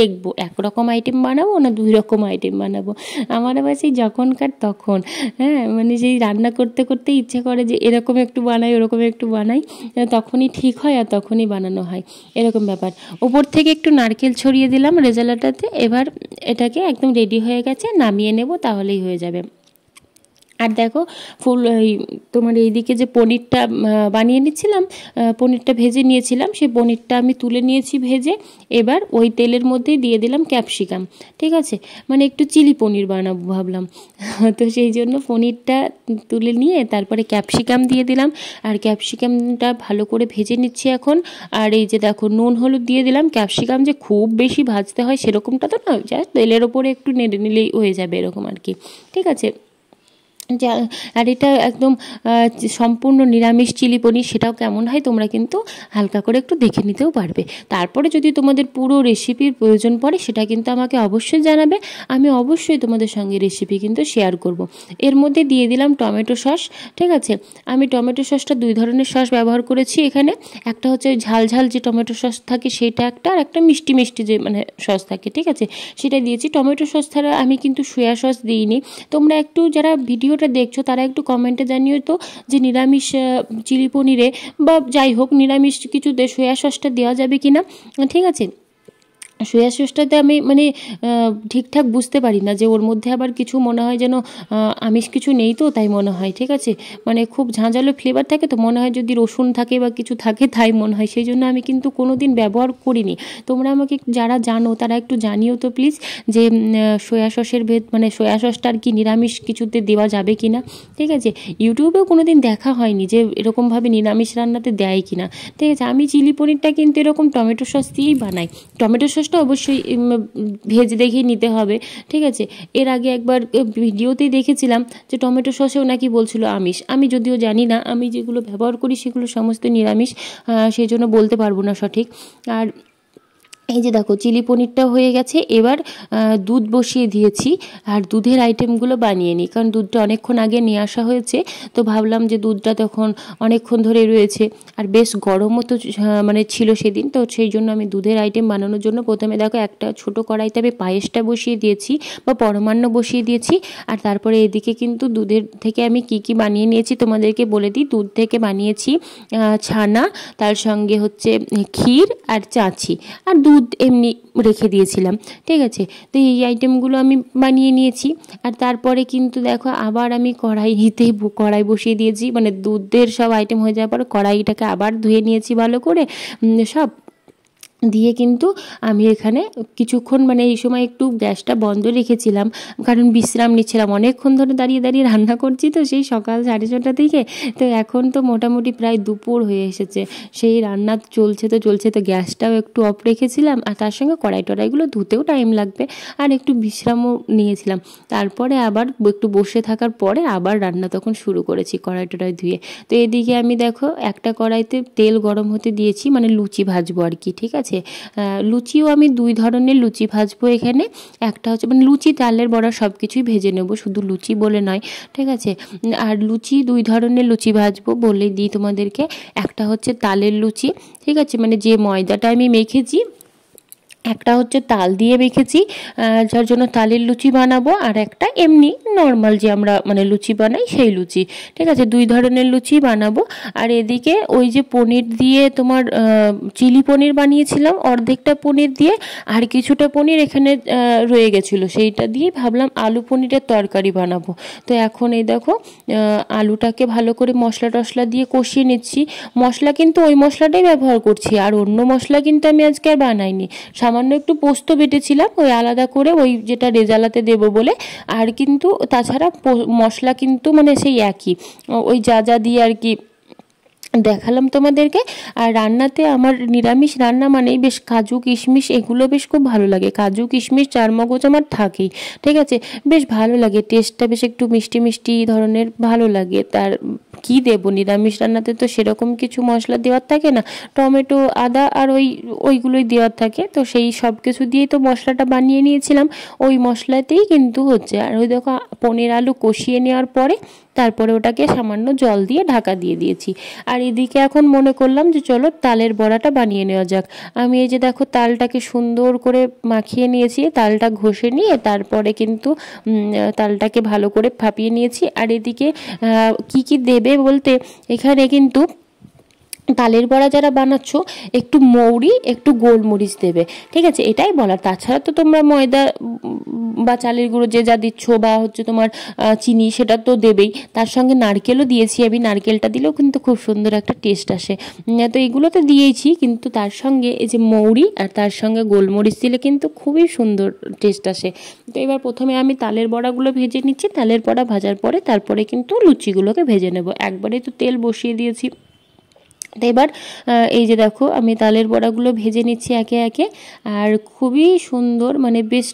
দেখবো একরকম আইটেম বানাবো না 2 রকম আইটেম বানাবো। আমার আবার সেই যখনকার তখন, হ্যাঁ, মানে সেই রান্না করতে করতে ইচ্ছে করে যে এরকম একটু বানাই ওরকম একটু বানাই, তখনই ঠিক হয় আর তখনই বানানো হয়, এরকম ব্যাপার। ওপর থেকে একটু নারকেল ছড়িয়ে দিলাম রেজালাটাতে। এবার এটাকে একদম রেডি হয়ে গেছে, নামিয়ে নেব, তাহলেই হয়ে যাবে। আর দেখো ফুল তোমার এইদিকে যে পনিরটা বানিয়ে নিচ্ছিলাম, পনিরটা ভেজে নিয়েছিলাম, সেই পনিরটা আমি তুলে নিয়েছি ভেজে। এবার ওই তেলের মধ্যেই দিয়ে দিলাম ক্যাপসিকাম, ঠিক আছে, মানে একটু চিলি পনির বানাবো ভাবলাম। তো সেই জন্য পনিরটা তুলে নিয়ে তারপরে ক্যাপসিকাম দিয়ে দিলাম, আর ক্যাপসিকামটা ভালো করে ভেজে নিচ্ছি এখন। আর এই যে দেখো নুন হলুদ দিয়ে দিলাম। ক্যাপসিকাম যে খুব বেশি ভাজতে হয় সেরকমটা তো নয়, জাস্ট তেলের ওপরে একটু নেড়ে নিলেই হয়ে যাবে এরকম আর কি, ঠিক আছে। আর এটা একদম সম্পূর্ণ নিরামিষ চিলি পনির, সেটাও কেমন হয় তোমরা কিন্তু হালকা করে একটু দেখে নিতেও পারবে। তারপরে যদি তোমাদের পুরো রেসিপির প্রয়োজন পড়ে সেটা কিন্তু আমাকে অবশ্যই জানাবে, আমি অবশ্যই তোমাদের সঙ্গে রেসিপি কিন্তু শেয়ার করব। এর মধ্যে দিয়ে দিলাম টমেটো সস, ঠিক আছে। আমি টমেটো সসটা 2 ধরনের সস ব্যবহার করেছি এখানে। একটা হচ্ছে ঝাল ঝাল যে টমেটো সস থাকে সেটা একটা, আর একটা মিষ্টি মিষ্টি যে মানে সস থাকে, ঠিক আছে, সেটা দিয়েছি। টমেটো সস ছাড়া আমি কিন্তু সয়া সস দিইনি। তোমরা একটু যারা ভিডিওটা দেখছো তারা একটু কমেন্টে জানিও তো যে নিরামিষ চিলি পনিরে বা যাই হোক নিরামিষ কিছুতে সয়া সসটা দেওয়া যাবে কি না, ঠিক আছে। সয়া সসটাতে আমি মানে ঠিকঠাক বুঝতে পারি না যে ওর মধ্যে আবার কিছু মনে হয় যেন আমিষ কিছু নেই, তো তাই মনে হয়, ঠিক আছে, মানে খুব ঝাঁঝালো ফ্লেভার থাকে, তো মনে হয় যদি রসুন থাকে বা কিছু থাকে তাই মনে হয়, সেই জন্য আমি কিন্তু কোনো দিন ব্যবহার করিনি। তোমরা আমাকে যারা জানো তারা একটু জানিও তো প্লিজ যে সয়া সসের মানে সয়া সসটা আর কি নিরামিষ কিছুতে দেওয়া যাবে কি না, ঠিক আছে। ইউটিউবেও কোনো দিন দেখা হয়নি যে এরকমভাবে নিরামিষ রান্নাতে দেয় কি না, ঠিক আছে। আমি চিলি পনিরটা কিন্তু এরকম টমেটো সস দিয়েই বানাই। টমেটো সসটা অবশ্যই ভেজে দেখেই নিতে হবে, ঠিক আছে। এর আগে একবার ভিডিওতেই দেখেছিলাম যে টমেটো সসেও নাকি বলছিল আমিষ, আমি যদিও জানি না, আমি যেগুলো ব্যবহার করি সেগুলো সমস্ত নিরামিষ, সেই জন্য বলতে পারবো না সঠিক। আর এই যে দেখো চিলি পনিরটা হয়ে গেছে। এবার দুধ বসিয়ে দিয়েছি, আর দুধের আইটেমগুলো বানিয়ে নিই, কারণ দুধটা অনেকক্ষণ আগে নিয়ে আসা হয়েছে, তো ভাবলাম যে দুধটা তখন অনেকক্ষণ ধরে রয়েছে আর বেশ গরমও তো মানে ছিল সেদিন, তো সেই জন্য আমি দুধের আইটেম বানানোর জন্য প্রথমে দেখো একটা ছোটো কড়াইতে আমি পায়েসটা বসিয়ে দিয়েছি বা পরমান্ন বসিয়ে দিয়েছি। আর তারপরে এদিকে কিন্তু দুধের থেকে আমি কি বানিয়ে নিয়েছি তোমাদেরকে বলে দিই। দুধ থেকে বানিয়েছি ছানা, তার সঙ্গে হচ্ছে ক্ষীর আর চাচি, আর দুধ এমনি রেখে দিয়েছিলাম, ঠিক আছে। তো এই আইটেমগুলো আমি বানিয়ে নিয়েছি। আর তারপরে কিন্তু দেখো আবার আমি কড়াই বসিয়ে দিয়েছি, মানে দুধের সব আইটেম হয়ে যাওয়ার পর কড়াইটাকে আবার ধুয়ে নিয়েছি ভালো করে সব দিয়ে। কিন্তু আমি এখানে কিছুক্ষণ মানে এই সময় একটু গ্যাসটা বন্ধ রেখেছিলাম, কারণ বিশ্রাম নিচ্ছিলাম, অনেকক্ষণ ধরে দাঁড়িয়ে দাঁড়িয়ে রান্না করছি তো সেই সকাল 6:30 থেকে, তো এখন তো মোটামুটি প্রায় দুপুর হয়ে এসেছে, সেই রান্না চলছে তো গ্যাসটাও একটু অফ রেখেছিলাম, আর তার সঙ্গে কড়াইগুলো ধুতেও টাইম লাগবে, আর একটু বিশ্রামও নিয়েছিলাম। তারপরে আবার একটু বসে থাকার পরে আবার রান্না তখন শুরু করেছি কড়াই ধুয়ে। তো এদিকে আমি দেখো একটা কড়াইতে তেল গরম হতে দিয়েছি, মানে লুচি ভাজবো আর কি, ঠিক আছে। লুচিও আমি 2 ধরনের লুচি ভাজবো এখানে। একটা হচ্ছে মানে লুচি চালের বড়া সব কিছুই ভেজে নেব, শুধু লুচি বলে নয়, ঠিক আছে। আর লুচি 2 ধরনের লুচি ভাজবো বলে দিই তোমাদেরকে। একটা হচ্ছে তালের লুচি, ঠিক আছে, মানে যে ময়দাটা আমি মেখেছি, একটা হচ্ছে তাল দিয়ে মেখেছি, যার জন্য তালের লুচি বানাবো, আর একটা এমনি নর্মাল যে আমরা মানে লুচি বানাই সেই লুচি, ঠিক আছে। 2 ধরনের লুচি বানাবো। আর এদিকে ওই যে পনির দিয়ে তোমার চিলি পনির বানিয়েছিলাম অর্ধেকটা পনির দিয়ে, আর কিছুটা পনির এখানে রয়ে গেছিলো, সেইটা দিয়ে ভাবলাম আলু পনিরের তরকারি বানাবো। তো এখন এই দেখো আলুটাকে ভালো করে মশলা টশলা দিয়ে কষিয়ে নিচ্ছি। মশলা কিন্তু ওই মশলাটাই ব্যবহার করছি, আর অন্য মশলা কিন্তু আমি আজকে আর বানাইনি। সামান্য একটু পোস্ত বেটেছিলাম ওই আলাদা করে, ওই যেটা রেজালাতে দেবো বলে, আর কিন্তু তাছাড়া মশলা কিন্তু মানে সেই একই, ওই যা দিয়ে আর কি দেখালাম তোমাদেরকে। আর রান্নাতে আমার নিরামিষ রান্না মানেই বেশ কাজু কিশমিশ এগুলো বেশ খুব ভালো লাগে, কাজু কিশমিশ চারমগজ আমার থাকেই, ঠিক আছে, বেশ ভালো লাগে, টেস্টটা বেশ একটু মিষ্টি মিষ্টি ধরনের ভালো লাগে। তার কি দেবো নিরামিষ রান্নাতে তো সেরকম কিছু মশলা দেওয়ার থাকে না, টমেটো আদা আর ওইগুলোই দেওয়ার থাকে, তো সেই সব কিছু দিয়েই তো মশলাটা বানিয়ে নিয়েছিলাম, ওই মশলাতেই কিন্তু হচ্ছে। আর ওই দেখো পনির আলু কষিয়ে নেওয়ার পরে তারপরে ওটাকে সামান্য জল দিয়ে ঢাকা দিয়ে দিয়েছি। আর এদিকে এখন মনে করলাম যে চলো তালের বড়াটা বানিয়ে নেওয়া যাক। আমি এই যে দেখো তালটাকে সুন্দর করে মাখিয়ে নিয়েছি, তালটা ঘষে নিয়ে তারপরে কিন্তু তালটাকে ভালো করে ফাঁপিয়ে নিয়েছি। আর এদিকে কি দেবে বলতে এখানে কিন্তু তালের বড়া যারা বানাচ্ছ একটু মৌরি একটু গোলমরিচ দেবে, ঠিক আছে, এটাই বলার। তাছাড়া তো তোমরা ময়দা বা চালের গুঁড়ো যে যা দিচ্ছ বা হচ্ছে তোমার চিনি সেটা তো দেবেই, তার সঙ্গে নারকেলও দিয়েছি আমি, নারকেলটা দিলেও কিন্তু খুব সুন্দর একটা টেস্ট আসে। তো এগুলো তো দিয়েছি, কিন্তু তার সঙ্গে এই যে মৌরি আর তার সঙ্গে গোলমরিচ দিলে কিন্তু খুবই সুন্দর টেস্ট আসে। তো এবার প্রথমে আমি তালের বড়াগুলো ভেজে নিচ্ছি, তালের বড়া ভাজার পরে তারপরে কিন্তু লুচিগুলোকে ভেজে নেব। একবারেই তো তেল বসিয়ে দিয়েছি। তো এবার এই যে দেখো আমি তালের বড়াগুলো ভেজে নিচ্ছি একে একে, আর খুবই সুন্দর, মানে বেশ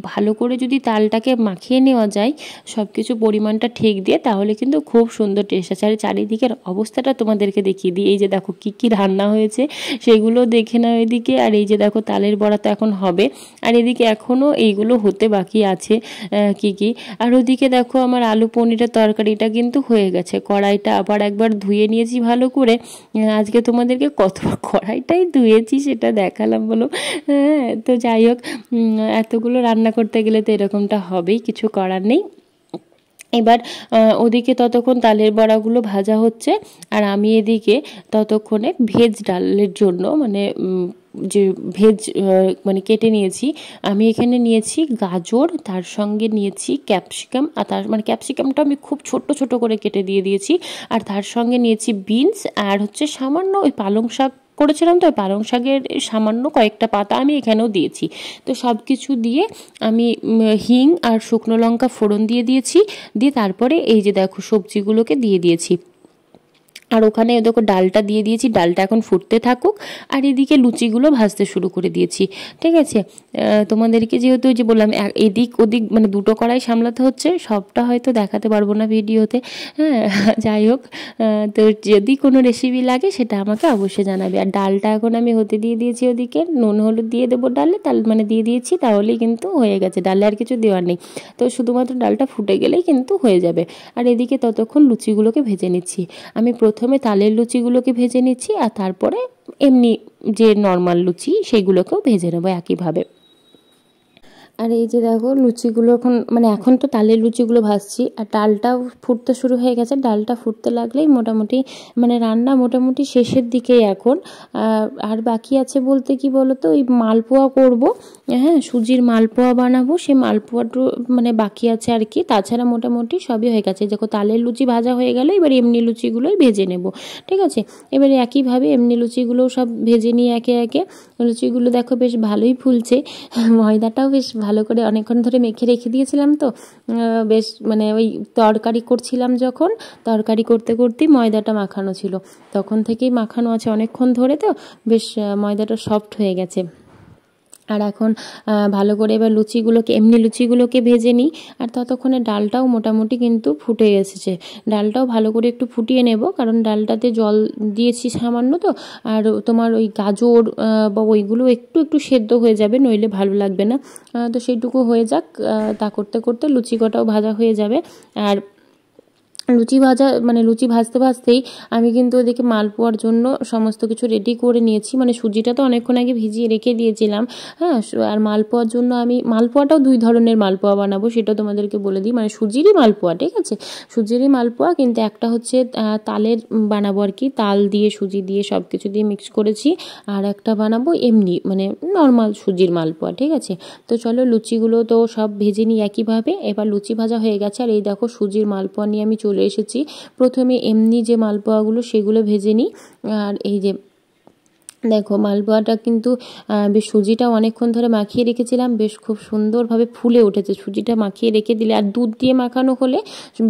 ভালো করে যদি তালটাকে মাখিয়ে নেওয়া যায় সব কিছু পরিমাণটা ঠিক দিয়ে, তাহলে কিন্তু খুব সুন্দর টেস্ট আছে। আর চারিদিকের অবস্থাটা তোমাদেরকে দেখিয়ে দিই, এই যে দেখো কী কী রান্না হয়েছে সেগুলো দেখে নাও এদিকে। আর এই যে দেখো তালের বড়া তো এখন হবে, আর এদিকে এখনও এইগুলো হতে বাকি আছে কি কি। আর ওদিকে দেখো আমার আলু পনিরের তরকারিটা কিন্তু হয়ে গেছে, কড়াইটা আবার একবার ধুয়ে নিয়েছি ভালো করে। আজকে তোমাদেরকে কতবার কড়াইটাই ধুয়েছি সেটা দেখালাম বলো। হ্যাঁ, তো যাই হোক, এতগুলো রান্না করতে গেলে তো এরকমটা হবেই, কিছু করার নেই। এবার ওদিকে ততক্ষণ তালের বড়াগুলো ভাজা হচ্ছে, আর আমি এদিকে ততক্ষণে ভেজ ডালের জন্য মানে যে ভেজ মানে কেটে নিয়েছি। আমি এখানে নিয়েছি গাজর, তার সঙ্গে নিয়েছি ক্যাপসিকাম, আর তার মানে ক্যাপসিকামটা আমি খুব ছোট ছোট করে কেটে দিয়েছি। আর তার সঙ্গে নিয়েছি বিনস, আর হচ্ছে সামান্য ওই পালং শাক করেছিলাম, তো পালং শাকের সামান্য কয়েকটা পাতা আমি এখানেও দিয়েছি। তো সব কিছু দিয়ে আমি হিং আর শুকনো লঙ্কা ফোড়ন দিয়েছি, দিয়ে তারপরে এই যে দেখো সবজিগুলোকে দিয়ে দিয়েছি। আর ওখানে দেখো ডালটা দিয়ে দিয়েছি, ডালটা এখন ফুটতে থাকুক। আর এদিকে লুচিগুলো ভাজতে শুরু করে দিয়েছি, ঠিক আছে। তোমাদেরকে যেহেতু যে বললাম এদিক ওদিক মানে দুটো কড়াই সামলাতে হচ্ছে, সবটা হয়তো দেখাতে পারবো না ভিডিওতে। হ্যাঁ, যাই হোক, তো যদি কোনো রেসিপি লাগে সেটা আমাকে অবশ্যই জানাবে। আর ডালটা এখন আমি হতে দিয়ে দিয়েছি, ওদিকে নুন হলুদ দিয়ে দেবো ডালে, তাল মানে দিয়ে দিয়েছি, তাহলেই কিন্তু হয়ে গেছে, ডালে আর কিছু দেওয়ার নেই। তো শুধুমাত্র ডালটা ফুটে গেলেই কিন্তু হয়ে যাবে। আর এদিকে ততক্ষণ লুচিগুলোকে ভেজে নিচ্ছি। আমি প্রথমে তালের লুচিগুলোকে ভেজে নিচ্ছি, আর তারপরে এমনি যে নর্মাল লুচি সেইগুলোকেও ভেজে নেবো একইভাবে। আর এই যে দেখো লুচিগুলো এখন তো তালের লুচিগুলো ভাজছি, আর ডালটাও ফুটতে শুরু হয়ে গেছে। ডালটা ফুটতে লাগলেই মোটামুটি মানে রান্না মোটামুটি শেষের দিকেই এখন। আর বাকি আছে বলতে কি বলো তো, ওই মালপোয়া করব, হ্যাঁ, সুজির মালপোয়া বানাবো, সেই মালপোয়াটা মানে বাকি আছে আর কি। তাছাড়া মোটামুটি সবই হয়ে গেছে। দেখো তালের লুচি ভাজা হয়ে গেল, এবার এমনি লুচিগুলোই ভেজে নেব, ঠিক আছে। এবারে একইভাবে এমনি লুচিগুলোও সব ভেজে নিয়ে একে একে। লুচিগুলো দেখো বেশ ভালোই ফুলছে, ময়দাটাও বেশ ভালো করে অনেকক্ষণ ধরে মেখে রেখে দিয়েছিলাম, তো বেশ মানে ওই তরকারি করছিলাম যখন, তরকারি করতে করতেই ময়দাটা মাখানো ছিল, তখন থেকেই মাখানো আছে অনেকক্ষণ ধরে, তো বেশ ময়দাটা সফট হয়ে গেছে। আর এখন ভালো করে এবার এমনি লুচিগুলোকে ভেজে নিই। আর ততক্ষণে ডালটাও মোটামুটি কিন্তু ফুটে এসেছে, ডালটাও ভালো করে একটু ফুটিয়ে নেব, কারণ ডালটাতে জল দিয়েছি সামান্য, তো আর তোমার ওই গাজর বা ওইগুলো একটু একটু সেদ্ধ হয়ে যাবে, নইলে ভালো লাগবে না। তো সেইটুকু হয়ে যাক, তা করতে করতে লুচি কটাও ভাজা হয়ে যাবে। আর লুচি ভাজতে ভাজতেই আমি কিন্তু ওদিকে মালপোয়ার জন্য সমস্ত কিছু রেডি করে নিয়েছি। মানে সুজিটা তো অনেকক্ষণ আগে ভিজিয়ে রেখে দিয়েছিলাম, হ্যাঁ। আর মালপোয়ার জন্য আমি মালপোয়াটাও 2 ধরনের মালপোয়া বানাবো, সেটা তোমাদেরকে বলে দিই। মানে সুজিরই মালপোয়া, ঠিক আছে, সুজিরই মালপোয়া, কিন্তু একটা হচ্ছে তালের বানাবো আর কি, তাল দিয়ে সুজি দিয়ে সব কিছু দিয়ে মিক্স করেছি। আর একটা বানাবো এমনি মানে নর্মাল সুজির মালপোয়া, ঠিক আছে। তো চলো লুচিগুলো তো সব ভেজে নিই একইভাবে। এবার লুচি ভাজা হয়ে গেছে, আর এই দেখো সুজির মালপোয়া নিয়ে আমি চলে এসেছি। প্রথমে এমনি যে মালপোয়াগুলো সেগুলো ভেজে নিই। আর এই যে দেখো মালপোয়াটা কিন্তু বেশ সুজিটা অনেকক্ষণ ধরে মাখিয়ে রেখেছিলাম, বেশ খুব সুন্দরভাবে ফুলে উঠেছে। সুজিটা মাখিয়ে রেখে দিলে আর দুধ দিয়ে মাখানো হলে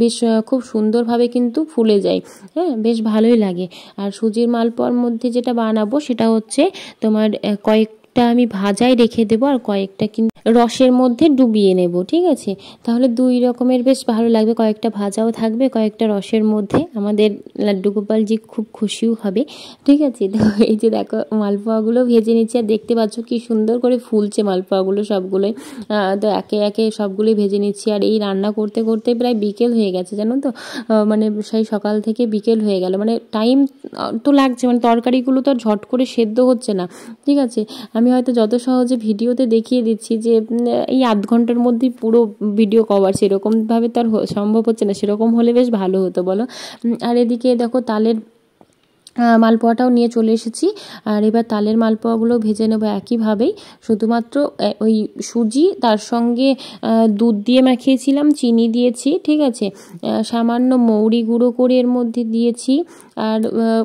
বেশ খুব সুন্দরভাবে কিন্তু ফুলে যায়, হ্যাঁ, বেশ ভালোই লাগে। আর সুজির মালপোয়ার মধ্যে যেটা বানাবো সেটা হচ্ছে তোমার কয়েকটা আমি ভাজায় রেখে দেবো, আর কয়েকটা কিন্তু রসের মধ্যে ডুবিয়ে নেব, ঠিক আছে। তাহলে 2 রকমের বেশ ভালো লাগবে, কয়েকটা ভাজাও থাকবে, কয়েকটা রসের মধ্যে। আমাদের লাড্ডু গোপালজি খুব খুশিও হবে, ঠিক আছে। তো এই যে দেখো মালপোয়াগুলো ভেজে নিচ্ছি, আর দেখতে পাচ্ছ কি সুন্দর করে ফুলছে মালপোয়াগুলো সবগুলোই। তো একে একে সবগুলোই ভেজে নিচ্ছি। আর এই রান্না করতে করতে প্রায় বিকেল হয়ে গেছে, জানো তো, মানে সেই সকাল থেকে বিকেল হয়ে গেল। মানে টাইম তো লাগছে, মানে তরকারিগুলো তো ঝট করে সেদ্ধ হচ্ছে না, ঠিক আছে। আমি হয়তো যত সহজে ভিডিওতে দেখিয়ে দিচ্ছি যে এই আধ ঘন্টার মধ্যেই পুরো ভিডিও কভার, সেরকমভাবে তো আর সম্ভব হচ্ছে না, সেরকম হলে বেশ ভালো হতো বলো। আর এদিকে দেখো তালের মালপোয়াটাও নিয়ে চলে এসেছি। আর এবার তালের মালপোয়াগুলো ভেজে নেব একইভাবেই, শুধুমাত্র ওই সুজি, তার সঙ্গে দুধ দিয়ে মাখিয়েছিলাম, চিনি দিয়েছি, ঠিক আছে, সামান্য মৌরি গুঁড়ো করে এর মধ্যে দিয়েছি, আর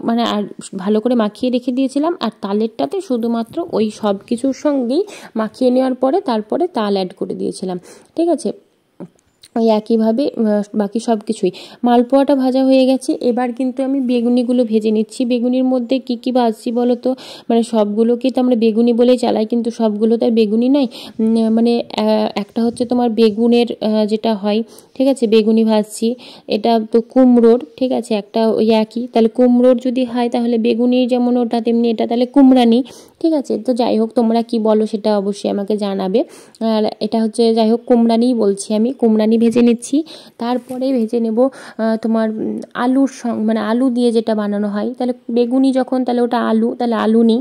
মানে আর ভালো করে মাখিয়ে রেখে দিয়েছিলাম। আর তালেরটাতে শুধুমাত্র ওই সব কিছুর সঙ্গেই মাখিয়ে নেওয়ার পরে তারপরে তাল অ্যাড করে দিয়েছিলাম, ঠিক আছে। ওই একইভাবে বাকি সব কিছুই। মালপোয়াটা ভাজা হয়ে গেছে, এবার কিন্তু আমি বেগুনিগুলো ভেজে নিচ্ছি। বেগুনির মধ্যে কি কি ভাজছি বলো তো, মানে সবগুলোকে তো আমরা বেগুনি বলেই চালাই, কিন্তু সবগুলো তো আর বেগুনি নয়। মানে একটা হচ্ছে তোমার বেগুনের যেটা হয়, ঠিক আছে, বেগুনি ভাজছি। এটা তো কুমড়োর, ঠিক আছে, একটা ওই একই, তাহলে কুমড়োর যদি হয় তাহলে বেগুনি যেমন ওটা তেমনি এটা তাহলে কুমড়ানি, ঠিক আছে। তো যাই হোক, তোমরা কি বলো সেটা অবশ্যই আমাকে জানাবে। আর এটা হচ্ছে যাই হোক কুমড়ানিই বলছি আমি, কুমড়ানি ভেজে নিচ্ছি। তারপরে ভেজে নেব তোমার আলুর মানে আলু দিয়ে যেটা বানানো হয়, তাহলে বেগুনি যখন তাহলে ওটা আলু, তাহলে আলু নিই।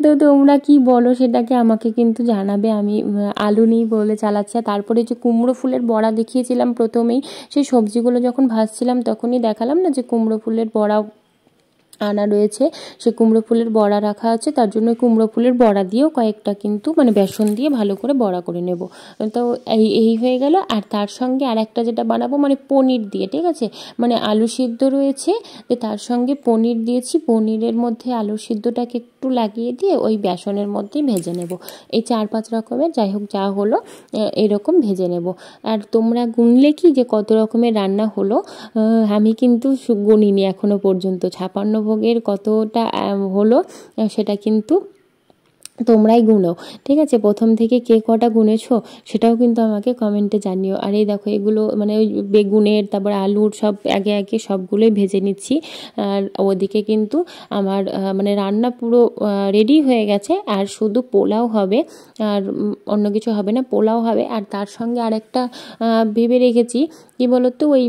তো তোমরা কি বলো সেটাকে আমাকে কিন্তু জানাবে। আমি আলু নিই বলে চালাচ্ছি। তারপরে যে কুমড়ো ফুলের বড়া দেখিয়েছিলাম প্রথমেই, সেই সবজিগুলো যখন ভাজছিলাম তখনই দেখালাম না যে কুমড়ো ফুলের বড়া আনা রয়েছে, সে কুমড়ো ফুলের বড়া রাখা আছে, তার জন্য কুমড়ো ফুলের বড়া দিয়েও কয়েকটা কিন্তু মানে বেসন দিয়ে ভালো করে বড়া করে নেব। তো এই হয়ে গেল। আর তার সঙ্গে আর একটা যেটা বানাবো মানে পনির দিয়ে, ঠিক আছে, মানে আলু সিদ্ধ রয়েছে, তো তার সঙ্গে পনির দিয়েছি, পনিরের মধ্যে আলু সিদ্ধটাকে একটু লাগিয়ে দিয়ে ওই বেসনের মধ্যেই ভেজে নেব। এই 4-5 রকমের, যাই হোক যা হলো এরকম ভেজে নেব। আর তোমরা গুনলে কি যে কত রকমের রান্না হলো, আমি কিন্তু গুনিনি এখনো পর্যন্ত। 56 ভোগের কতটা হলো সেটা কিন্তু তোমরাই গুনো, ঠিক আছে। প্রথম থেকে কে কটা গুনেছো সেটাও কিন্তু আমাকে কমেন্টে জানিও। আর এই দেখো এগুলো মানে ওই বেগুনের, তারপর আলুর সব আগে আগে সবগুলোই ভেজে নিচ্ছি। আর ওদিকে কিন্তু আমার মানে রান্না পুরো রেডি হয়ে গেছে। আর শুধু পোলাও হবে, আর অন্য কিছু হবে না, পোলাও হবে। আর তার সঙ্গে আরেকটা ভেবে রেখেছি, কি বলতো, ওই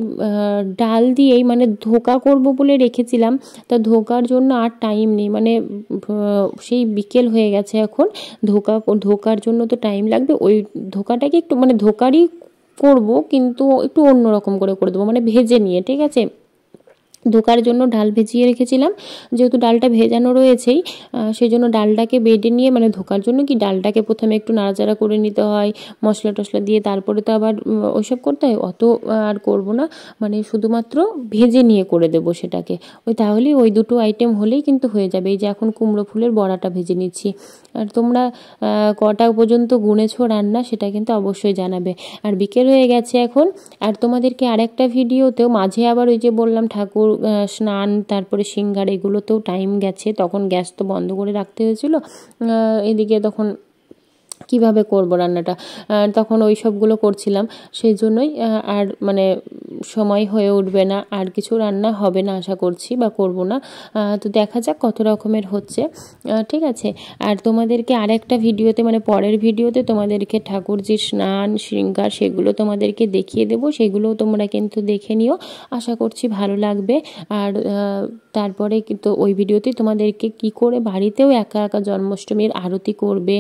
ডাল দিয়েই মানে ধোকা করব বলে রেখেছিলাম। তা ধোকার জন্য আর টাইম নেই, মানে সেই বিকেল হয়ে গেছে এখন। ধোকার জন্য তো টাইম লাগবে। ওই ধোকাটাকে একটু মানে ধোকারই করব, কিন্তু একটু অন্যরকম করে দেবো, মানে ভেজে নিয়ে, ঠিক আছে। ধোকার জন্য ডাল ভেজিয়ে রেখেছিলাম, যেহেতু ডালটা ভেজানো রয়েছেই, সেই জন্য ডালটাকে বেটে নিয়ে, মানে ধোকার জন্য কি ডালটাকে প্রথমে একটু নাড়াচাড়া করে নিতে হয় মশলা টশলা দিয়ে, তারপরে তো আবার ওইসব করতে হয়, অত আর করব না, মানে শুধুমাত্র ভেজে নিয়ে করে দেবো সেটাকে। ওই তাহলেই ওই দুটো আইটেম হলেই কিন্তু হয়ে যাবে। এই যে এখন কুমড়ো ফুলের বড়াটা ভেজে নিচ্ছি। আর তোমরা কটা পর্যন্ত গুনেছো রান্না সেটা কিন্তু অবশ্যই জানাবে। আর বিকেল হয়ে গেছে এখন। আর তোমাদেরকে আরেকটা ভিডিওতেও মাঝে আবার ওই যে বললাম ঠাকুর স্নান, তারপরে সিঙ্গার, এগুলোতেও টাইম গেছে, তখন গ্যাস তো বন্ধ করে রাখতে হয়েছিল। এদিকে তখন কিভাবে করব রান্নাটা, তখন ওই সবগুলো করছিলাম, সেই জন্যই আর মানে সময় হয়ে উঠবে না, আর কিছু রান্না হবে না আশা করছি, বা করব না। তো দেখা যাক কত রকমের হচ্ছে, ঠিক আছে। আর তোমাদেরকে আরেকটা ভিডিওতে মানে পরের ভিডিওতে তোমাদেরকে ঠাকুরজির স্নান শৃঙ্গার সেগুলো তোমাদেরকে দেখিয়ে দেবো, সেগুলোও তোমরা কিন্তু দেখে নিও, আশা করছি ভালো লাগবে। আর তারপরে কিন্তু ওই ভিডিওতেই তোমাদেরকে কি করে বাড়িতেও একা একা জন্মাষ্টমীর আরতি করবে,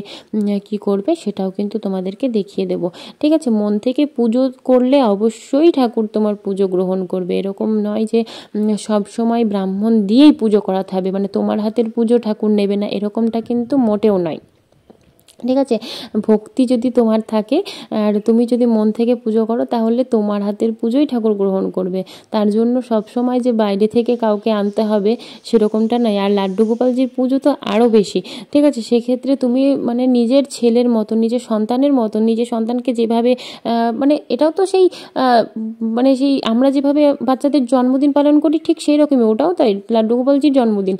কি করবে সেটাও কিন্তু তোমাদেরকে দেখিয়ে দেব, ঠিক আছে। মন থেকে পুজো করলে অবশ্যই ঠাকুর তোমার পুজো গ্রহণ করবে। এরকম নয় যে সব সময় ব্রাহ্মণ দিয়েই পুজো করাতে হবে, মানে তোমার হাতের পুজো ঠাকুর নেবে না, এরকমটা কিন্তু মোটেও নয়, ঠিক আছে। ভক্তি যদি তোমার থাকে আর তুমি যদি মন থেকে পুজো করো, তাহলে তোমার হাতের পুজোই ঠাকুর গ্রহণ করবে। তার জন্য সব সময় যে বাইরে থেকে কাউকে আনতে হবে সেরকমটা নয়। আর লাড্ডু গোপালজির পুজো তো আরও বেশি, ঠিক আছে। সেক্ষেত্রে তুমি মানে নিজের ছেলের মতো, নিজের সন্তানের মতো, নিজের সন্তানকে যেভাবে মানে এটাও তো সেই মানে সেই আমরা যেভাবে বাচ্চাদের জন্মদিন পালন করি ঠিক সেই রকমই ওটাও তাই, লাড্ডু গোপালজির জন্মদিন।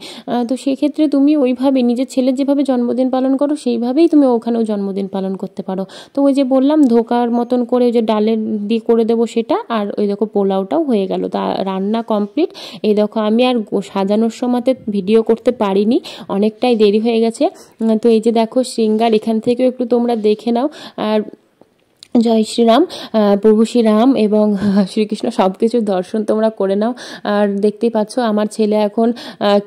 তো সেক্ষেত্রে তুমি ওইভাবে নিজের ছেলের যেভাবে জন্মদিন পালন করো সেইভাবেই তুমি ওখানেও জন্মদিন পালন করতে পারো। তো ওই যে বললাম ধোকার মতন করে ওই যে ডালের দিয়ে করে দেবো সেটা। আর ওই দেখো পোলাওটাও হয়ে গেল, তা রান্না কমপ্লিট। এই দেখো আমি আর সাজানোর সময়তে ভিডিও করতে পারিনি, অনেকটাই দেরি হয়ে গেছে। তো এই যে দেখো শৃঙ্গার, এখান থেকেও একটু তোমরা দেখে নাও। আর জয় শ্রীরাম। প্রভু শ্রীরাম এবং শ্রীকৃষ্ণ সব কিছুর দর্শন তোমরা করে নাও। আর দেখতেই পাচ্ছ আমার ছেলে এখন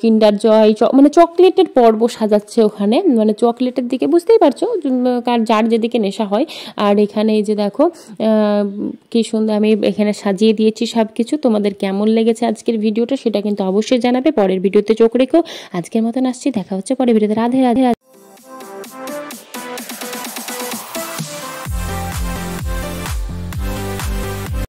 কিন্ডার জয় মানে চকলেটের পর্ব সাজাচ্ছে ওখানে, মানে চকলেটের দিকে বুঝতেই পারছো কার যার যেদিকে নেশা হয়। আর এখানে এই যে দেখো কি সুন্দর আমি এখানে সাজিয়ে দিয়েছি সব কিছু। তোমাদের কেমন লেগেছে আজকের ভিডিওটা সেটা কিন্তু অবশ্যই জানাবে। পরের ভিডিওতে চোখ রেখো। আজকের মতন আসছি, দেখা হচ্ছে পরের ভিডিওতে। রাধে রাধে।